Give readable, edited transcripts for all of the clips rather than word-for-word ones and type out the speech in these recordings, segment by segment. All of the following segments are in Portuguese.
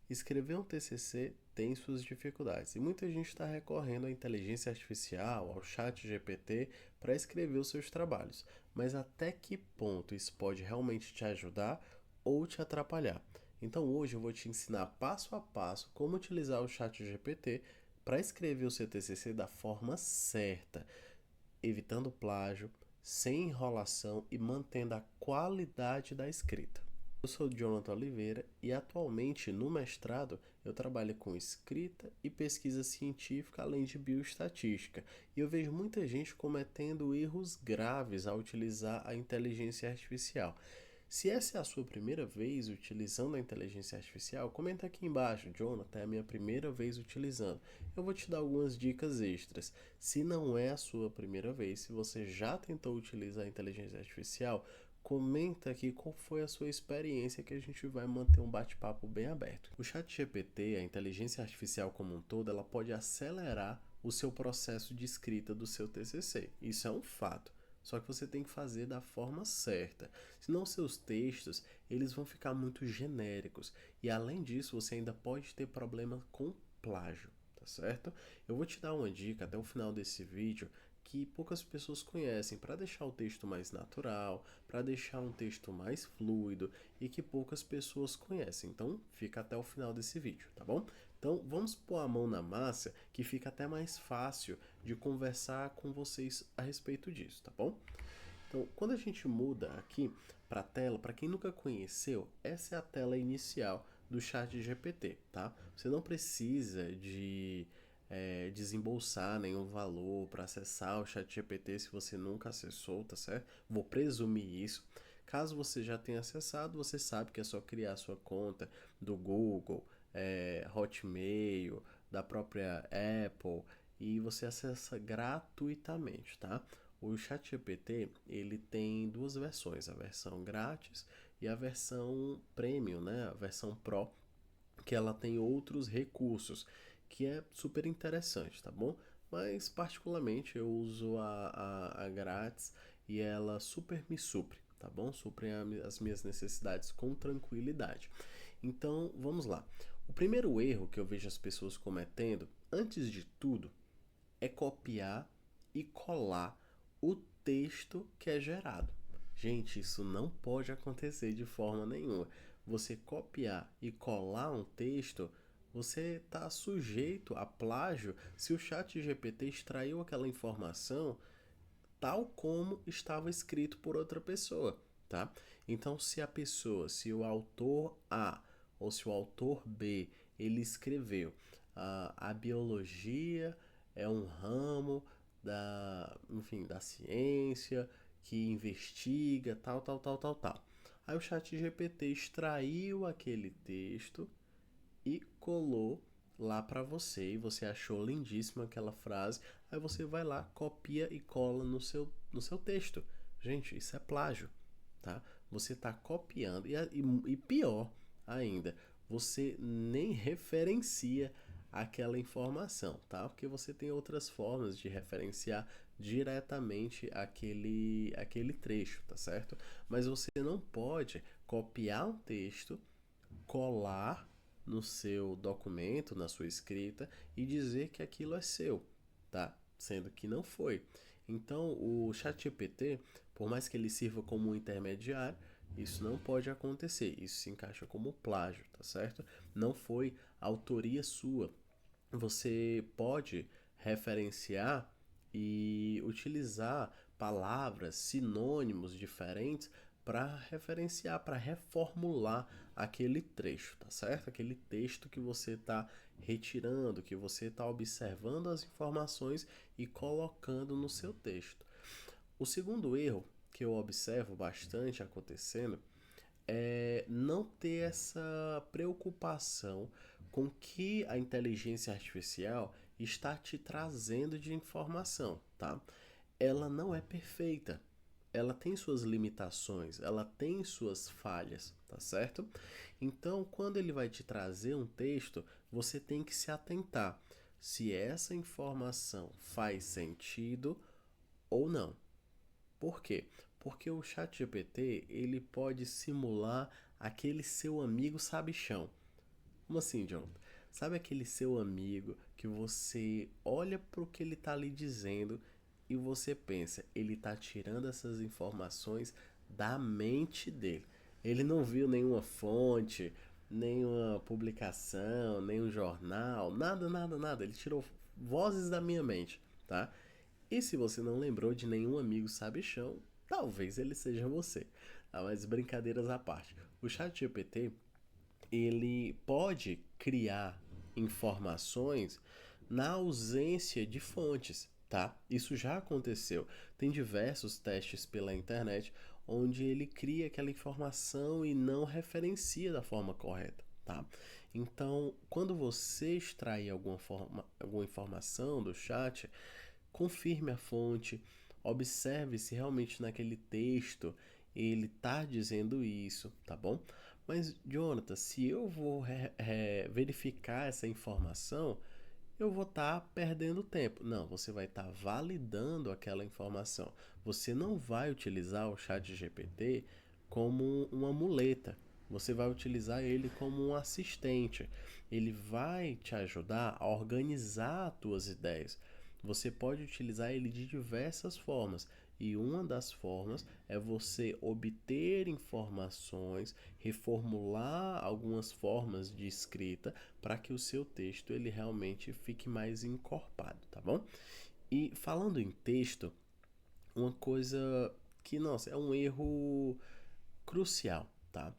Escrever um TCC tem suas dificuldades e muita gente está recorrendo à inteligência artificial, ao chat GPT, para escrever os seus trabalhos. Mas até que ponto isso pode realmente te ajudar ou te atrapalhar? Então hoje eu vou te ensinar passo a passo como utilizar o chat GPT para escrever o seu TCC da forma certa, evitando plágio, sem enrolação e mantendo a qualidade da escrita. Eu sou Jonathan Oliveira e atualmente no mestrado eu trabalho com escrita e pesquisa científica além de bioestatística. E eu vejo muita gente cometendo erros graves ao utilizar a inteligência artificial. Se essa é a sua primeira vez utilizando a inteligência artificial, comenta aqui embaixo, Jonathan, é a minha primeira vez utilizando. Eu vou te dar algumas dicas extras. Se não é a sua primeira vez, se você já tentou utilizar a inteligência artificial, comenta aqui qual foi a sua experiência que a gente vai manter um bate-papo bem aberto. O chat GPT, a inteligência artificial como um todo, ela pode acelerar o seu processo de escrita do seu TCC. Isso é um fato. Só que você tem que fazer da forma certa. Senão seus textos, eles vão ficar muito genéricos. E além disso, você ainda pode ter problema com plágio, tá certo? Eu vou te dar uma dica até o final desse vídeo que poucas pessoas conhecem para deixar o texto mais natural, para deixar um texto mais fluido e que poucas pessoas conhecem. Então, fica até o final desse vídeo, tá bom? Então, vamos pôr a mão na massa que fica até mais fácil de conversar com vocês a respeito disso, tá bom? Então, quando a gente muda aqui para a tela, para quem nunca conheceu, essa é a tela inicial do chat GPT, tá? Você não precisa de desembolsar nenhum valor para acessar o chat GPT se você nunca acessou, tá certo? Vou presumir isso. Caso você já tenha acessado, você sabe que é só criar a sua conta do Google, Hotmail, da própria Apple e você acessa gratuitamente, tá? O ChatGPT ele tem duas versões, a versão grátis e a versão premium, né? A versão Pro, que ela tem outros recursos, que é super interessante, tá bom? Mas particularmente eu uso a grátis e ela super me supre, tá bom? Supre as minhas necessidades com tranquilidade. Então vamos lá. O primeiro erro que eu vejo as pessoas cometendo, antes de tudo, é copiar e colar o texto que é gerado. Gente, isso não pode acontecer de forma nenhuma. Você copiar e colar um texto, você está sujeito a plágio se o chat GPT extraiu aquela informação tal como estava escrito por outra pessoa, tá? Então, se o autor A ou se o autor B, ele escreveu a biologia é um ramo enfim, da ciência que investiga tal. Aí o chat GPT extraiu aquele texto e colou lá para você e você achou lindíssima aquela frase, aí você vai lá, copia e cola no seu texto. Gente, isso é plágio, tá? Você está copiando e pior ainda, você nem referencia aquela informação, tá? Porque você tem outras formas de referenciar diretamente aquele trecho, tá certo? Mas você não pode copiar um texto, colar no seu documento, na sua escrita e dizer que aquilo é seu, tá? Sendo que não foi. Então, o ChatGPT, por mais que ele sirva como um intermediário, isso não pode acontecer. Isso se encaixa como plágio, tá certo? Não foi autoria sua. Você pode referenciar e utilizar palavras, sinônimos diferentes para referenciar, para reformular aquele trecho, tá certo? Aquele texto que você está retirando, que você está observando as informações e colocando no seu texto. O segundo erro que eu observo bastante acontecendo é não ter essa preocupação com que a inteligência artificial está te trazendo de informação, tá? Ela não é perfeita. Ela tem suas limitações, ela tem suas falhas, tá certo? Então, quando ele vai te trazer um texto, você tem que se atentar se essa informação faz sentido ou não. Por quê? Porque o ChatGPT ele pode simular aquele seu amigo sabichão. Como assim, John? Sabe aquele seu amigo que você olha pro que ele tá lhe dizendo e você pensa, ele tá tirando essas informações da mente dele. Ele não viu nenhuma fonte, nenhuma publicação, nenhum jornal, nada, nada, nada. Ele tirou vozes da minha mente, tá? E se você não lembrou de nenhum amigo sabichão, talvez ele seja você. Ah, mas brincadeiras à parte. O ChatGPT ele pode criar informações na ausência de fontes, tá? Isso já aconteceu. Tem diversos testes pela internet onde ele cria aquela informação e não referencia da forma correta, tá? Então, quando você extrair alguma informação do chat, confirme a fonte, observe se realmente naquele texto ele está dizendo isso, tá bom? Mas, Jonathan, se eu vou verificar essa informação, eu vou estar perdendo tempo. Não, você vai estar validando aquela informação. Você não vai utilizar o chat GPT como uma muleta. Você vai utilizar ele como um assistente. Ele vai te ajudar a organizar as tuas ideias. Você pode utilizar ele de diversas formas. E uma das formas é você obter informações, reformular algumas formas de escrita para que o seu texto ele realmente fique mais encorpado, tá bom? E falando em texto, uma coisa que, nossa, é um erro crucial, tá?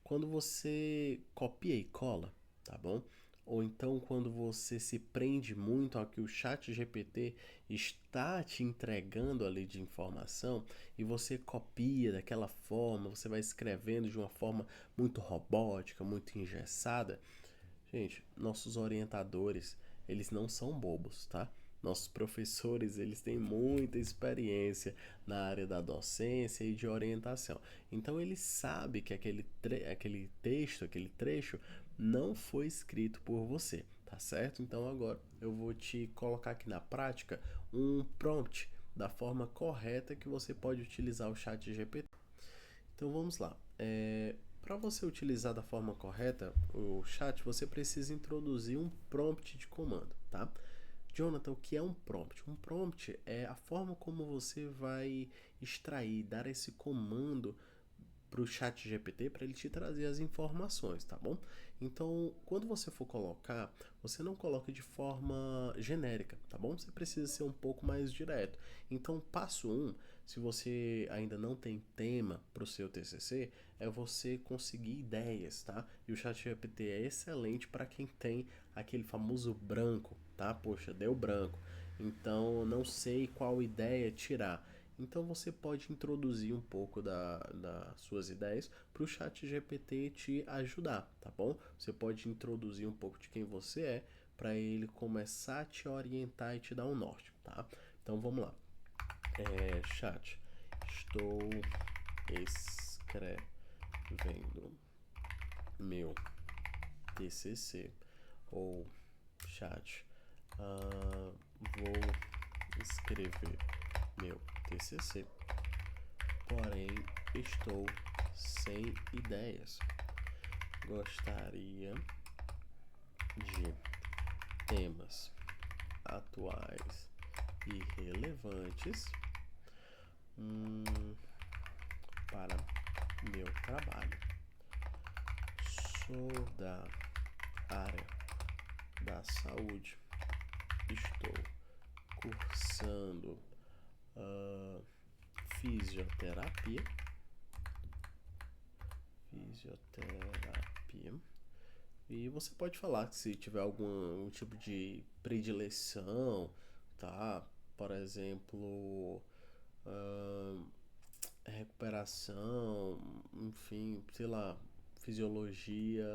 Quando você copia e cola, tá bom? Ou então quando você se prende muito ao que o chat GPT está te entregando ali de informação e você copia daquela forma, você vai escrevendo de uma forma muito robótica, muito engessada. Gente, nossos orientadores, eles não são bobos, tá? Nossos professores, eles têm muita experiência na área da docência e de orientação. Então, ele sabe que aquele texto, aquele trecho, não foi escrito por você, tá certo? Então, agora eu vou te colocar aqui na prática um prompt da forma correta que você pode utilizar o chat GPT. Então vamos lá. Para você utilizar da forma correta o chat, você precisa introduzir um prompt de comando, tá? Jonathan, o que é um prompt? Um prompt é a forma como você vai extrair, dar esse comando para o chat GPT para ele te trazer as informações, tá bom? Então, quando você for colocar, você não coloca de forma genérica, tá bom? Você precisa ser um pouco mais direto. Então, passo um, se você ainda não tem tema para o seu TCC, é você conseguir ideias, tá? E o chat GPT é excelente para quem tem aquele famoso branco, tá? Poxa, deu branco. Então, não sei qual ideia tirar. Então você pode introduzir um pouco das suas ideias para o chat GPT te ajudar, tá bom? Você pode introduzir um pouco de quem você é para ele começar a te orientar e te dar um norte, tá? Então vamos lá. Chat, estou escrevendo meu TCC. Ou chat, vou escrever meu TCC, porém estou sem ideias. Gostaria de temas atuais e relevantes para meu trabalho. Sou da área da saúde. Estou cursando fisioterapia. E você pode falar que se tiver algum tipo de predileção, tá? Por exemplo, recuperação, enfim, sei lá, fisiologia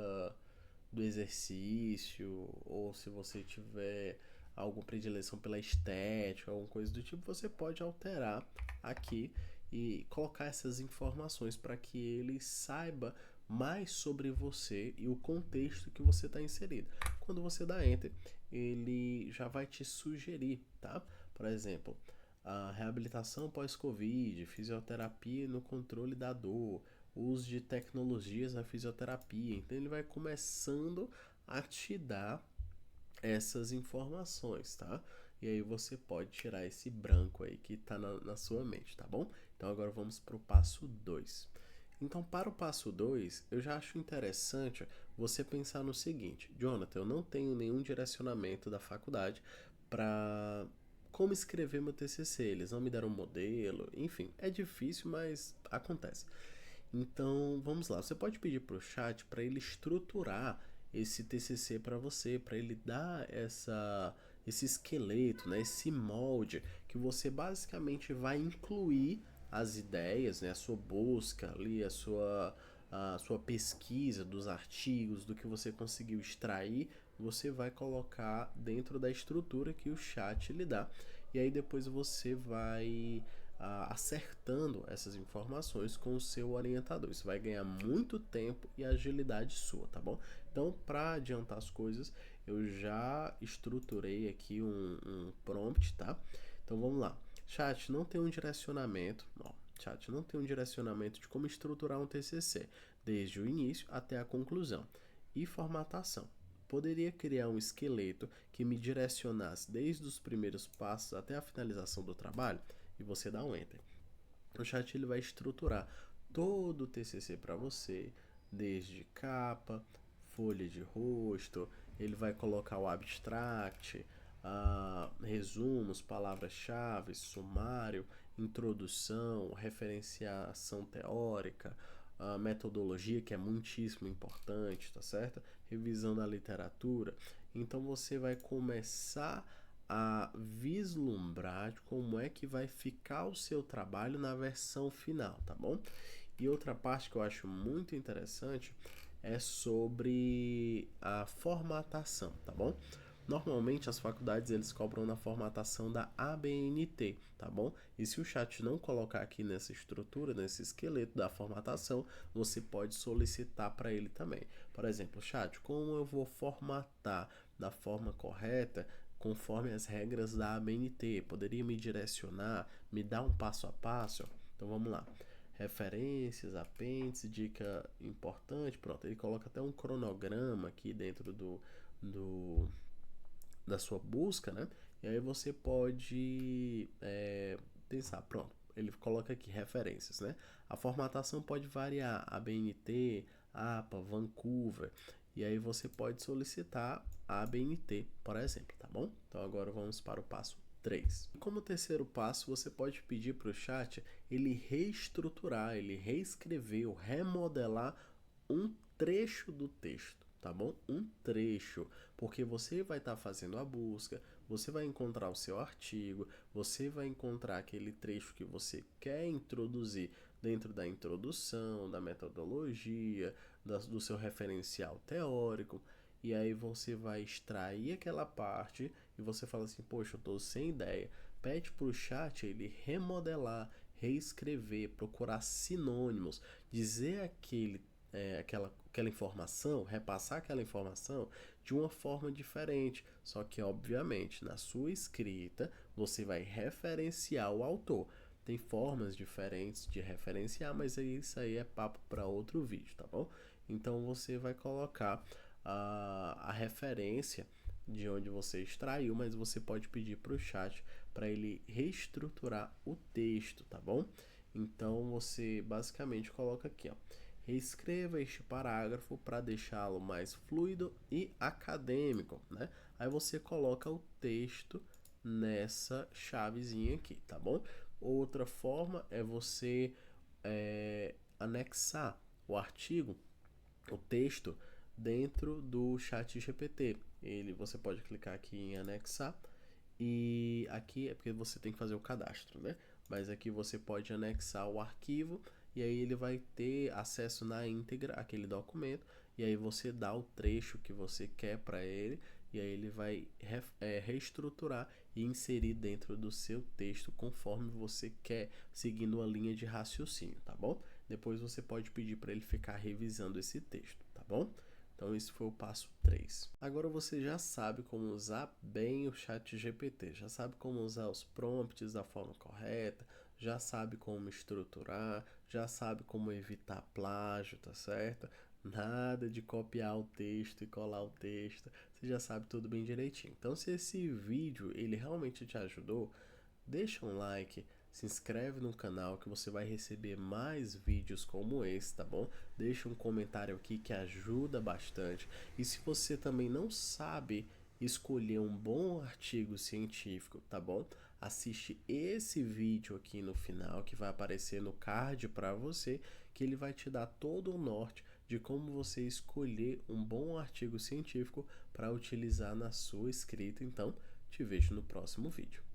do exercício, ou se você tiver alguma predileção pela estética, alguma coisa do tipo, você pode alterar aqui e colocar essas informações para que ele saiba mais sobre você e o contexto que você está inserido. Quando você dá Enter, ele já vai te sugerir, tá? Por exemplo, a reabilitação pós-Covid, fisioterapia no controle da dor, uso de tecnologias na fisioterapia. Então ele vai começando a te dar essas informações, tá? E aí você pode tirar esse branco aí que está na sua mente, tá bom? Então agora vamos para o passo 2. Então, para o passo 2, eu já acho interessante você pensar no seguinte: Jonathan, eu não tenho nenhum direcionamento da faculdade para como escrever meu TCC. Eles não me deram um modelo, enfim, é difícil, mas acontece. Então, vamos lá. Você pode pedir para o chat para ele estruturar esse TCC para você, para ele dar esse esqueleto, né, esse molde que você basicamente vai incluir as ideias, né, a sua busca ali, a sua pesquisa dos artigos, do que você conseguiu extrair, você vai colocar dentro da estrutura que o chat lhe dá. E aí depois você vai acertando essas informações com o seu orientador. Isso vai ganhar muito tempo e agilidade sua, tá bom? Então, para adiantar as coisas, eu já estruturei aqui um prompt, tá? Então vamos lá. Chat não tem um direcionamento, ó, chat não tem um direcionamento de como estruturar um TCC, desde o início até a conclusão. E formatação. Poderia criar um esqueleto que me direcionasse desde os primeiros passos até a finalização do trabalho? E você dá um enter. O chat ele vai estruturar todo o TCC para você, desde capa, folha de rosto, ele vai colocar o abstract, resumos, palavras-chave, sumário, introdução, referenciação teórica, metodologia, que é muitíssimo importante, tá certo? Revisão da literatura. Então você vai começar a vislumbrar de como é que vai ficar o seu trabalho na versão final, tá bom? E outra parte que eu acho muito interessante é sobre a formatação, tá bom? Normalmente as faculdades eles cobram na formatação da ABNT, tá bom? E se o chat não colocar aqui nessa estrutura, nesse esqueleto da formatação, você pode solicitar para ele também. Por exemplo, chat, como eu vou formatar da forma correta conforme as regras da ABNT? Poderia me direcionar, me dar um passo a passo? Então vamos lá. Referências, apêndice, dica importante, pronto. Ele coloca até um cronograma aqui dentro da sua busca, né? E aí você pode pensar, pronto, ele coloca aqui referências, né? A formatação pode variar, ABNT, APA, Vancouver, e aí você pode solicitar a ABNT, por exemplo, tá bom? Então agora vamos para o passo 3. Como terceiro passo, você pode pedir para o chat ele reestruturar, ele reescrever ou remodelar um trecho do texto, tá bom? Um trecho, porque você vai estar fazendo a busca, você vai encontrar o seu artigo, você vai encontrar aquele trecho que você quer introduzir dentro da introdução, da metodologia, do seu referencial teórico, e aí você vai extrair aquela parte e você fala assim, poxa, eu estou sem ideia. Pede para o chat ele remodelar, reescrever, procurar sinônimos, dizer aquela informação, repassar aquela informação de uma forma diferente. Só que, obviamente, na sua escrita, você vai referenciar o autor. Tem formas diferentes de referenciar, mas isso aí é papo para outro vídeo, tá bom? Então você vai colocar a referência de onde você extraiu, mas você pode pedir para o chat para ele reestruturar o texto, tá bom? Então você basicamente coloca aqui, ó. Reescreva este parágrafo para deixá-lo mais fluido e acadêmico, né? Aí você coloca o texto nessa chavezinha aqui, tá bom? Outra forma é você anexar o artigo, o texto, dentro do chat GPT. Você pode clicar aqui em anexar e aqui é porque você tem que fazer o cadastro, né? Mas aqui você pode anexar o arquivo e aí ele vai ter acesso na íntegra àquele documento e aí você dá o trecho que você quer para ele e aí ele vai reestruturar e inserir dentro do seu texto conforme você quer, seguindo uma linha de raciocínio, tá bom? Depois você pode pedir para ele ficar revisando esse texto, tá bom? Então esse foi o passo 3. Agora você já sabe como usar bem o chat GPT, já sabe como usar os prompts da forma correta, já sabe como estruturar, já sabe como evitar plágio, tá certo? Nada de copiar o texto e colar o texto, você já sabe tudo bem direitinho. Então, se esse vídeo ele realmente te ajudou, deixa um like, se inscreve no canal que você vai receber mais vídeos como esse, tá bom? Deixa um comentário aqui que ajuda bastante. E se você também não sabe escolher um bom artigo científico, tá bom? Assiste esse vídeo aqui no final que vai aparecer no card para você, que ele vai te dar todo o norte de como você escolher um bom artigo científico para utilizar na sua escrita. Então, te vejo no próximo vídeo.